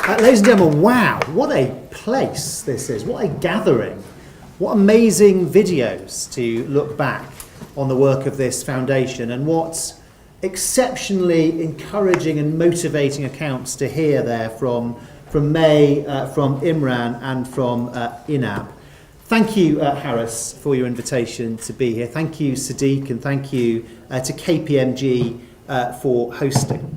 Ladies and gentlemen, wow, what a place this is, what a gathering, what amazing videos to look back on the work of this foundation, and what exceptionally encouraging and motivating accounts to hear there from May, from Imran and from Inab. Thank you, Harris, for your invitation to be here. Thank you, Siddiq, and thank you to KPMG for hosting.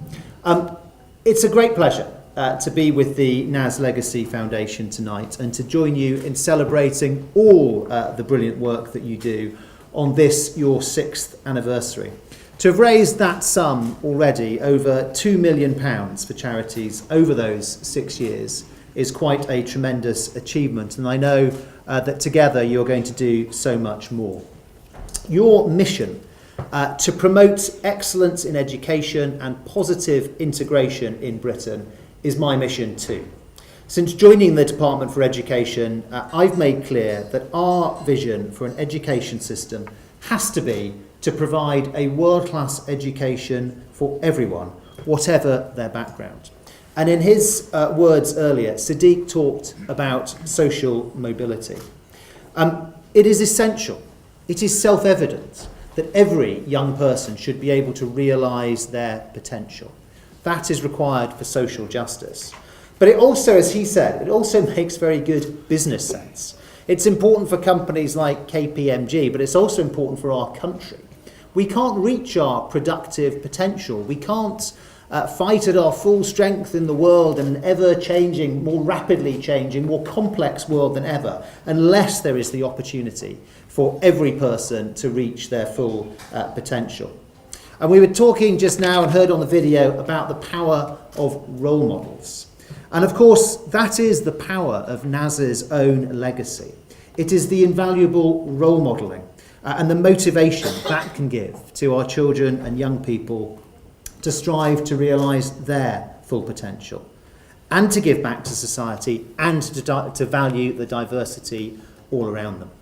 It's a great pleasure to be with the Naz Legacy Foundation tonight and to join you in celebrating all the brilliant work that you do on this, your 6th anniversary. To have raised that sum already, over £2 million for charities over those 6 years, is quite a tremendous achievement, and I know that together you're going to do so much more. Your mission to promote excellence in education and positive integration in Britain is my mission too. Since joining the Department for Education, I've made clear that our vision for an education system has to be to provide a world-class education for everyone, whatever their background. And in his words earlier, Siddiq talked about social mobility. It is essential, it is self-evident that every young person should be able to realise their potential. That is required for social justice. But it also, as he said, it also makes very good business sense. It's important for companies like KPMG, but it's also important for our country. We can't reach our productive potential. We can't fight at our full strength in the world in an ever-changing, more rapidly changing, more complex world than ever, unless there is the opportunity for every person to reach their full potential. And we were talking just now and heard on the video about the power of role models. And of course, that is the power of Naz's own legacy. It is the invaluable role modelling and the motivation that can give to our children and young people to strive to realise their full potential and to give back to society and to value the diversity all around them.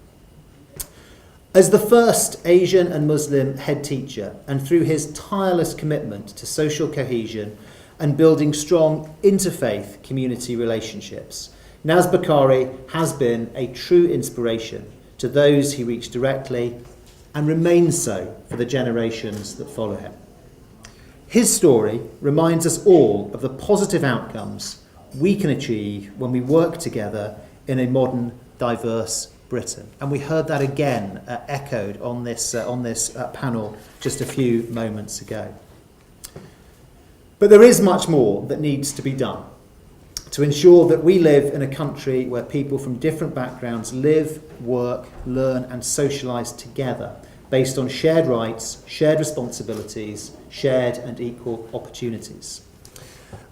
As the first Asian and Muslim head teacher, and through his tireless commitment to social cohesion and building strong interfaith community relationships, Naz Bokhari has been a true inspiration to those he reached directly and remains so for the generations that follow him. His story reminds us all of the positive outcomes we can achieve when we work together in a modern, diverse Britain. And we heard that again echoed on this panel just a few moments ago. But there is much more that needs to be done to ensure that we live in a country where people from different backgrounds live, work, learn and socialise together based on shared rights, shared responsibilities, shared and equal opportunities.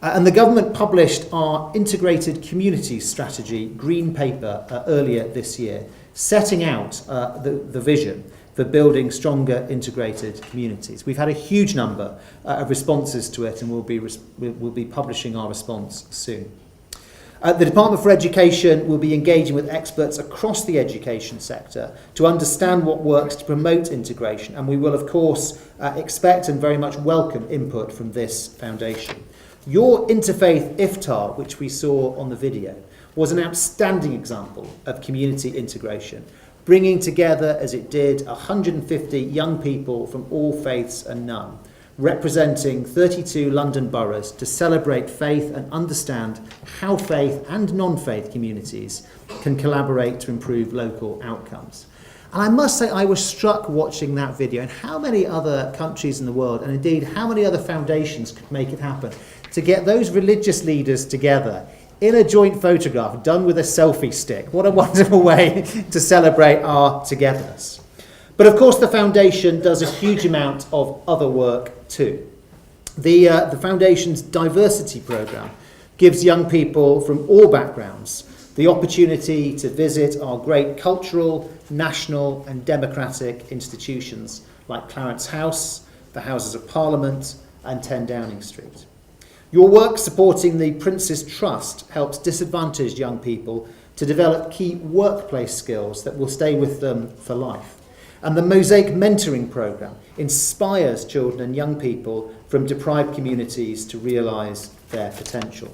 And the government published our Integrated Communities Strategy Green Paper earlier this year, setting out the vision for building stronger integrated communities. We've had a huge number of responses to it, and we'll be publishing our response soon. The Department for Education will be engaging with experts across the education sector to understand what works to promote integration, and we will of course expect and very much welcome input from this foundation. Your interfaith iftar, which we saw on the video, was an outstanding example of community integration, bringing together, as it did, 150 young people from all faiths and none, representing 32 London boroughs to celebrate faith and understand how faith and non-faith communities can collaborate to improve local outcomes. And I must say, I was struck watching that video and how many other countries in the world, and indeed how many other foundations could make it happen, to get those religious leaders together in a joint photograph done with a selfie stick. What a wonderful way to celebrate our togetherness. But of course the foundation does a huge amount of other work too. The foundation's diversity programme gives young people from all backgrounds the opportunity to visit our great cultural, national and democratic institutions like Clarence House, the Houses of Parliament and 10 Downing Street. Your work supporting the Prince's Trust helps disadvantaged young people to develop key workplace skills that will stay with them for life. And the Mosaic Mentoring Programme inspires children and young people from deprived communities to realise their potential.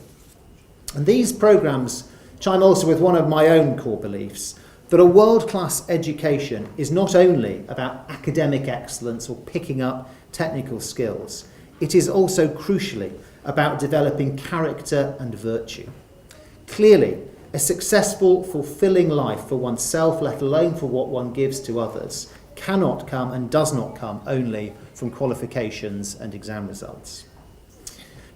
And these programmes chime also with one of my own core beliefs, that a world-class education is not only about academic excellence or picking up technical skills, it is also crucially about developing character and virtue. Clearly, a successful, fulfilling life for oneself, let alone for what one gives to others, cannot come and does not come only from qualifications and exam results.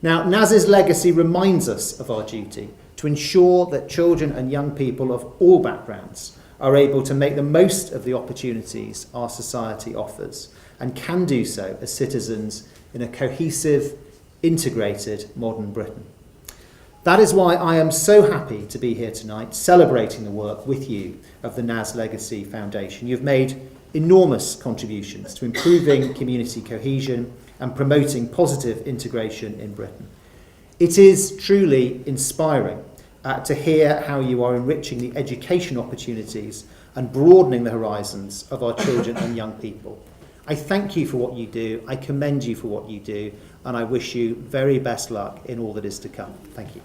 Now, Naz's legacy reminds us of our duty to ensure that children and young people of all backgrounds are able to make the most of the opportunities our society offers and can do so as citizens in a cohesive, integrated modern Britain. That is why I am so happy to be here tonight celebrating the work with you of the Naz Legacy Foundation. You've made enormous contributions to improving community cohesion and promoting positive integration in Britain. It is truly inspiring to hear how you are enriching the education opportunities and broadening the horizons of our children and young people. I thank you for what you do, I commend you for what you do, and I wish you very best luck in all that is to come. Thank you.